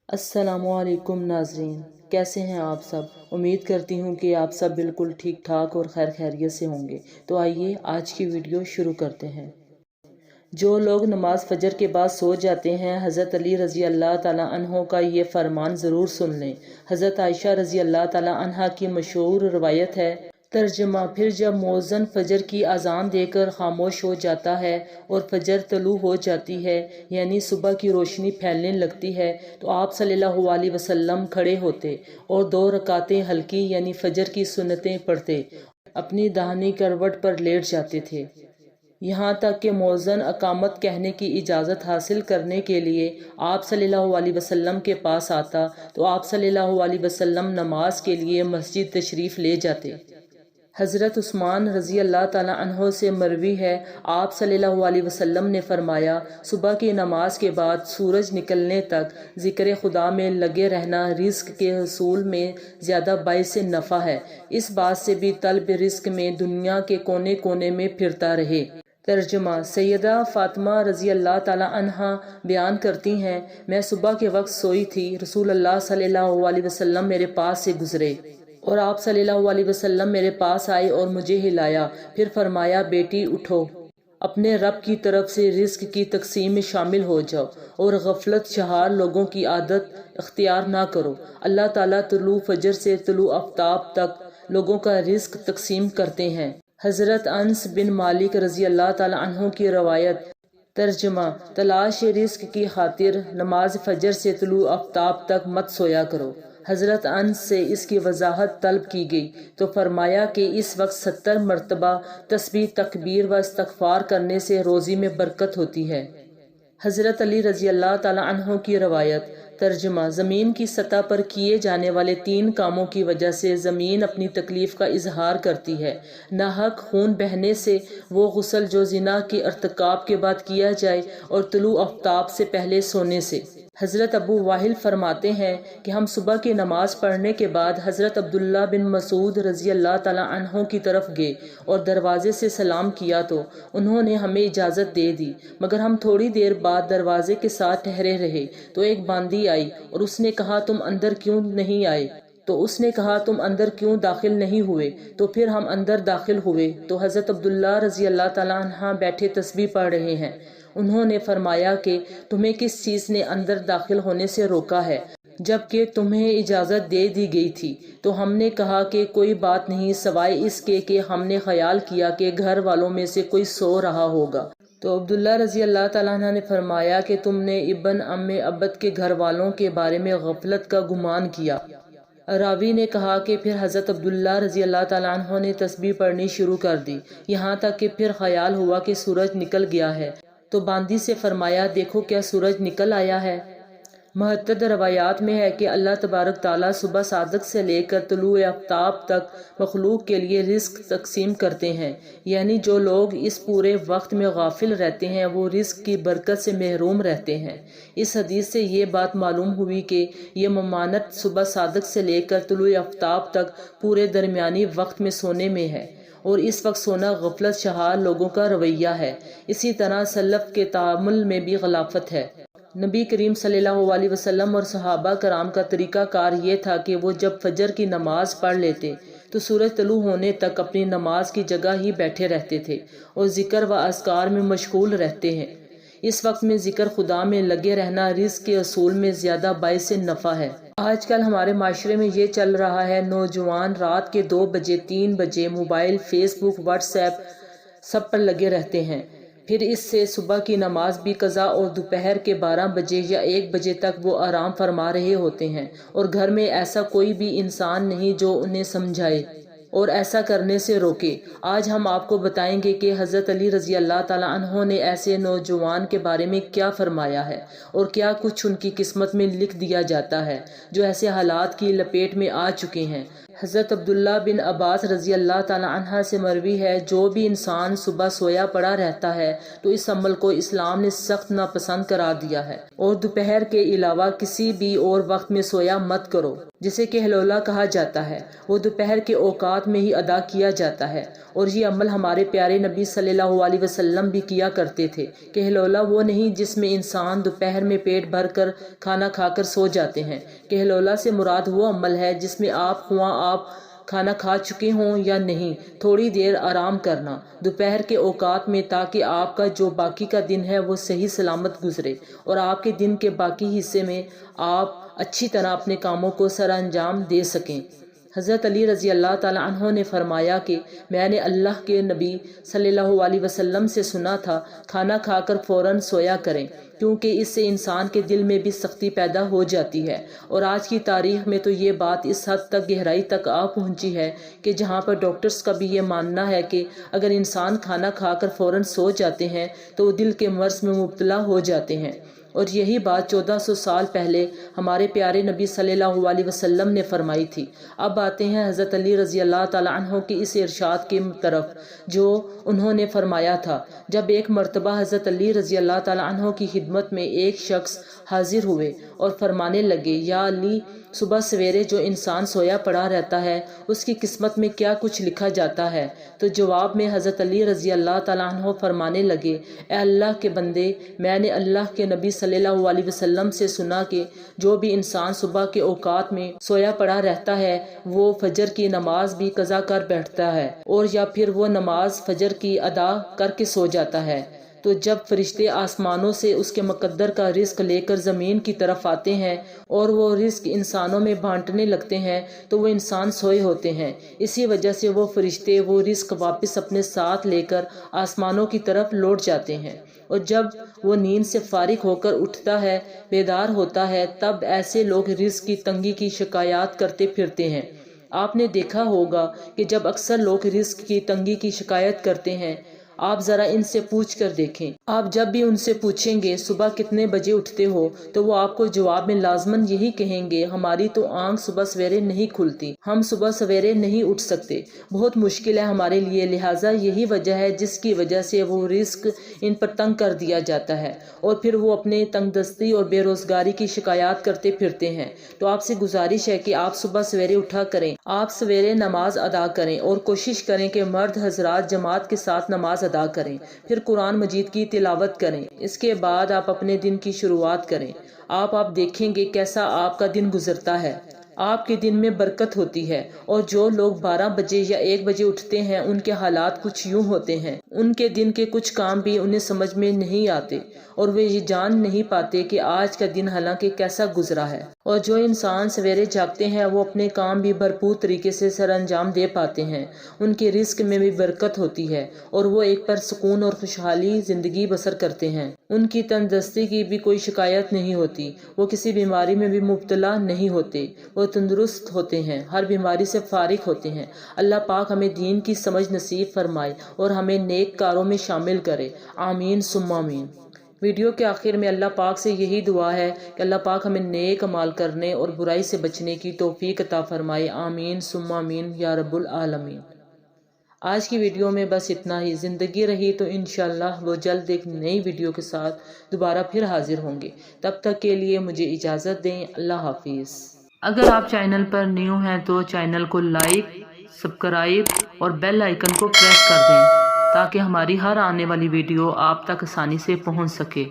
السلام علیکم ناظرین، کیسے ہیں آپ سب؟ امید کرتی ہوں کہ آپ سب بالکل ٹھیک ٹھاک اور خیر خیریت سے ہوں گے۔ تو آئیے آج کی ویڈیو شروع کرتے ہیں۔ جو لوگ نماز فجر کے بعد سو جاتے ہیں، حضرت علی رضی اللہ تعالیٰ عنہ کا یہ فرمان ضرور سن لیں۔ حضرت عائشہ رضی اللہ تعالیٰ عنہ کی مشہور روایت ہے۔ ترجمہ: پھر جب مؤذن فجر کی اذان دے کر خاموش ہو جاتا ہے اور فجر طلوع ہو جاتی ہے، یعنی صبح کی روشنی پھیلنے لگتی ہے، تو آپ صلی اللہ علیہ وسلم کھڑے ہوتے اور 2 رکعتیں ہلکی یعنی فجر کی سنتیں پڑھتے، اپنی داہنی کروٹ پر لیٹ جاتے تھے۔ یہاں تک کہ مؤذن اقامت کہنے کی اجازت حاصل کرنے کے لیے آپ صلی اللہ علیہ وسلم کے پاس آتا تو آپ صلی اللہ علیہ وسلم نماز کے لیے مسجد تشریف لے جاتے۔ حضرت عثمان رضی اللہ تعالیٰ عنہ سے مروی ہے، آپ صلی اللہ علیہ وسلم نے فرمایا، صبح کی نماز کے بعد سورج نکلنے تک ذکر خدا میں لگے رہنا رزق کے حصول میں زیادہ باعث نفع ہے۔ اس بات سے بھی طلب رزق میں دنیا کے کونے کونے میں پھرتا رہے۔ ترجمہ: سیدہ فاطمہ رضی اللہ تعالیٰ عنہا بیان کرتی ہیں، میں صبح کے وقت سوئی تھی، رسول اللہ صلی اللہ علیہ وسلم میرے پاس سے گزرے اور آپ صلی اللہ علیہ وسلم میرے پاس آئے اور مجھے ہلایا، پھر فرمایا، بیٹی اٹھو، اپنے رب کی طرف سے رزق کی تقسیم میں شامل ہو جاؤ اور غفلت شہار لوگوں کی عادت اختیار نہ کرو۔ اللہ تعالیٰ طلوع فجر سے طلوع آفتاب تک لوگوں کا رزق تقسیم کرتے ہیں۔ حضرت انس بن مالک رضی اللہ تعالیٰ عنہ کی روایت۔ ترجمہ: تلاش رزق کی خاطر نماز فجر سے طلوع آفتاب تک مت سویا کرو۔ حضرت انس سے اس کی وضاحت طلب کی گئی تو فرمایا کہ اس وقت 70 مرتبہ تسبیح، تکبیر و استغفار کرنے سے روزی میں برکت ہوتی ہے۔ حضرت علی رضی اللہ تعالیٰ عنہ کی روایت۔ ترجمہ: زمین کی سطح پر کیے جانے والے 3 کاموں کی وجہ سے زمین اپنی تکلیف کا اظہار کرتی ہے: ناحق خون بہنے سے، وہ غسل جو زنا کے ارتکاب کے بعد کیا جائے، اور طلوع آفتاب سے پہلے سونے سے۔ حضرت ابو واہل فرماتے ہیں کہ ہم صبح کی نماز پڑھنے کے بعد حضرت عبداللہ بن مسعود رضی اللہ تعالیٰ عنہ کی طرف گئے اور دروازے سے سلام کیا تو انہوں نے ہمیں اجازت دے دی، مگر ہم تھوڑی دیر بعد دروازے کے ساتھ ٹھہرے رہے تو ایک باندی آئی اور اس نے کہا، تم اندر کیوں نہیں آئے؟ تو اس نے کہا، تم اندر کیوں داخل نہیں ہوئے؟ تو پھر ہم اندر داخل ہوئے تو حضرت عبداللہ رضی اللہ تعالیٰ عنہ بیٹھے تسبیح پڑھ رہے ہیں۔ انہوں نے فرمایا کہ تمہیں کس چیز نے اندر داخل ہونے سے روکا ہے جبکہ تمہیں اجازت دے دی گئی تھی؟ تو ہم نے کہا کہ کوئی بات نہیں سوائے اس کے کہ ہم نے خیال کیا کہ گھر والوں میں سے کوئی سو رہا ہوگا۔ تو عبداللہ رضی اللہ تعالیٰ عنہ نے فرمایا کہ تم نے ابن ام عبد کے گھر والوں کے بارے میں غفلت کا گمان کیا۔ راوی نے کہا کہ پھر حضرت عبداللہ رضی اللہ تعالیٰ عنہ نے تسبیح پڑھنی شروع کر دی، یہاں تک کہ پھر خیال ہوا کہ سورج نکل گیا ہے۔ تو باندی سے فرمایا، دیکھو کیا سورج نکل آیا ہے۔ متعدد روایات میں ہے کہ اللہ تبارک تعالیٰ صبح صادق سے لے کر طلوع آفتاب تک مخلوق کے لیے رزق تقسیم کرتے ہیں، یعنی جو لوگ اس پورے وقت میں غافل رہتے ہیں وہ رزق کی برکت سے محروم رہتے ہیں۔ اس حدیث سے یہ بات معلوم ہوئی کہ یہ ممانعت صبح صادق سے لے کر طلوع آفتاب تک پورے درمیانی وقت میں سونے میں ہے، اور اس وقت سونا غفلت شہار لوگوں کا رویہ ہے۔ اسی طرح سلف کے تعامل میں بھی غفلت ہے۔ نبی کریم صلی اللہ علیہ وسلم اور صحابہ کرام کا طریقہ کار یہ تھا کہ وہ جب فجر کی نماز پڑھ لیتے تو سورج طلوع ہونے تک اپنی نماز کی جگہ ہی بیٹھے رہتے تھے اور ذکر و اذکار میں مشغول رہتے ہیں۔ اس وقت میں ذکر خدا میں لگے رہنا رزق کے حصول میں زیادہ باعث نفع ہے۔ آج کل ہمارے معاشرے میں یہ چل رہا ہے، نوجوان رات کے 2 بجے 3 بجے موبائل، فیس بک، واٹس ایپ سب پر لگے رہتے ہیں، پھر اس سے صبح کی نماز بھی قضا اور دوپہر کے 12 بجے یا 1 بجے تک وہ آرام فرما رہے ہوتے ہیں، اور گھر میں ایسا کوئی بھی انسان نہیں جو انہیں سمجھائے اور ایسا کرنے سے روکے۔ آج ہم آپ کو بتائیں گے کہ حضرت علی رضی اللہ تعالیٰ عنہ نے ایسے نوجوان کے بارے میں کیا فرمایا ہے اور کیا کچھ ان کی قسمت میں لکھ دیا جاتا ہے جو ایسے حالات کی لپیٹ میں آ چکے ہیں۔ حضرت عبداللہ بن عباس رضی اللہ تعالیٰ عنہ سے مروی ہے، جو بھی انسان صبح سویا پڑا رہتا ہے تو اس عمل کو اسلام نے سخت ناپسند قرار دیا ہے، اور دوپہر کے علاوہ کسی بھی اور وقت میں سویا مت کرو، جسے کہلولا کہا جاتا ہے، وہ دوپہر کے اوقات میں ہی ادا کیا جاتا ہے، اور یہ عمل ہمارے پیارے نبی صلی اللہ علیہ وسلم بھی کیا کرتے تھے۔ کہلولا وہ نہیں جس میں انسان دوپہر میں پیٹ بھر کر کھانا کھا کر سو جاتے ہیں۔ کہلولا سے مراد وہ عمل ہے جس میں خواہ آپ کھانا کھا چکے ہوں یا نہیں، تھوڑی دیر آرام کرنا دوپہر کے اوقات میں، تاکہ آپ کا جو باقی کا دن ہے وہ صحیح سلامت گزرے اور آپ کے دن کے باقی حصے میں آپ اچھی طرح اپنے کاموں کو سر انجام دے سکیں۔ حضرت علی رضی اللہ تعالیٰ عنہ نے فرمایا کہ میں نے اللہ کے نبی صلی اللہ علیہ وسلم سے سنا تھا، کھانا کھا کر فوراً سویا کریں، کیونکہ اس سے انسان کے دل میں بھی سختی پیدا ہو جاتی ہے، اور آج کی تاریخ میں تو یہ بات اس حد تک گہرائی تک آ پہنچی ہے کہ جہاں پر ڈاکٹرز کا بھی یہ ماننا ہے کہ اگر انسان کھانا کھا کر فوراً سو جاتے ہیں تو وہ دل کے مرض میں مبتلا ہو جاتے ہیں، اور یہی بات 1400 سال پہلے ہمارے پیارے نبی صلی اللہ علیہ وسلم نے فرمائی تھی۔ اب آتے ہیں حضرت علی رضی اللہ تعالیٰ عنہ کی اس ارشاد کی طرف جو انہوں نے فرمایا تھا۔ جب ایک مرتبہ حضرت علی رضی اللہ تعالیٰ عنہ کی خدمت میں ایک شخص حاضر ہوئے اور فرمانے لگے، یا علی، صبح سویرے جو انسان سویا پڑا رہتا ہے اس کی قسمت میں کیا کچھ لکھا جاتا ہے؟ تو جواب میں حضرت علی رضی اللہ تعالیٰ عنہ فرمانے لگے، اے اللہ کے بندے، میں نے اللہ کے نبی صلی اللہ علیہ وسلم سے سنا کہ جو بھی انسان صبح کے اوقات میں سویا پڑا رہتا ہے وہ فجر کی نماز بھی قضا کر بیٹھتا ہے، اور یا پھر وہ نماز فجر کی ادا کر کے سو جاتا ہے، تو جب فرشتے آسمانوں سے اس کے مقدر کا رزق لے کر زمین کی طرف آتے ہیں اور وہ رزق انسانوں میں بانٹنے لگتے ہیں تو وہ انسان سوئے ہوتے ہیں، اسی وجہ سے وہ فرشتے وہ رزق واپس اپنے ساتھ لے کر آسمانوں کی طرف لوٹ جاتے ہیں، اور جب وہ نیند سے فارغ ہو کر اٹھتا ہے، بیدار ہوتا ہے، تب ایسے لوگ رزق کی تنگی کی شکایات کرتے پھرتے ہیں۔ آپ نے دیکھا ہوگا کہ جب اکثر لوگ رزق کی تنگی کی شکایت کرتے ہیں، آپ ذرا ان سے پوچھ کر دیکھیں، آپ جب بھی ان سے پوچھیں گے صبح کتنے بجے اٹھتے ہو تو وہ آپ کو جواب میں لازماً یہی کہیں گے، ہماری تو آنکھ صبح سویرے نہیں کھلتی، ہم صبح سویرے نہیں اٹھ سکتے، بہت مشکل ہے ہمارے لیے، لہٰذا یہی وجہ ہے جس کی وجہ سے وہ رزق ان پر تنگ کر دیا جاتا ہے، اور پھر وہ اپنے تنگ دستی اور بے روزگاری کی شکایات کرتے پھرتے ہیں۔ تو آپ سے گزارش ہے کہ آپ صبح سویرے اٹھا کریں، آپ سویرے نماز ادا کریں، اور کوشش کریں کہ مرد حضرات جماعت کے ساتھ نماز ادا کریں، پھر قرآن مجید کی تلاوت کریں، اس کے بعد آپ اپنے دن کی شروعات کریں۔ آپ دیکھیں گے کیسا آپ کا دن گزرتا ہے، آپ کے دن میں برکت ہوتی ہے، اور جو لوگ 12 بجے یا 1 بجے اٹھتے ہیں ان کے حالات کچھ یوں ہوتے ہیں، ان کے دن کے کچھ کام بھی انہیں سمجھ میں نہیں آتے، اور وہ یہ جان نہیں پاتے کہ آج کا دن حالانکہ کیسا گزرا ہے، اور جو انسان سویرے جاگتے ہیں وہ اپنے کام بھی بھرپور طریقے سے سر انجام دے پاتے ہیں، ان کے رزق میں بھی برکت ہوتی ہے، اور وہ ایک پرسکون اور خوشحالی زندگی بسر کرتے ہیں، ان کی تندرستی کی بھی کوئی شکایت نہیں ہوتی، وہ کسی بیماری میں بھی مبتلا نہیں ہوتے، وہ تندرست ہوتے ہیں، ہر بیماری سے فارغ ہوتے ہیں۔ اللہ پاک ہمیں دین کی سمجھ نصیب فرمائے اور ہمیں نیک کاروں میں شامل کرے، آمین ثم آمین۔ ویڈیو کے آخر میں اللہ پاک سے یہی دعا ہے کہ اللہ پاک ہمیں نیک اعمال کرنے اور برائی سے بچنے کی توفیق عطا فرمائے، آمین ثم آمین یا رب العالمین۔ آج کی ویڈیو میں بس اتنا ہی، زندگی رہی تو انشاءاللہ وہ جلد ایک نئی ویڈیو کے ساتھ دوبارہ پھر حاضر ہوں گے، تب تک کے لیے مجھے اجازت دیں، اللہ حافظ۔ اگر آپ چینل پر نیو ہیں تو چینل کو لائک، سبسکرائب اور بیل آئیکن کو پریس کر دیں تاکہ ہماری ہر آنے والی ویڈیو آپ تک آسانی سے پہنچ سکے۔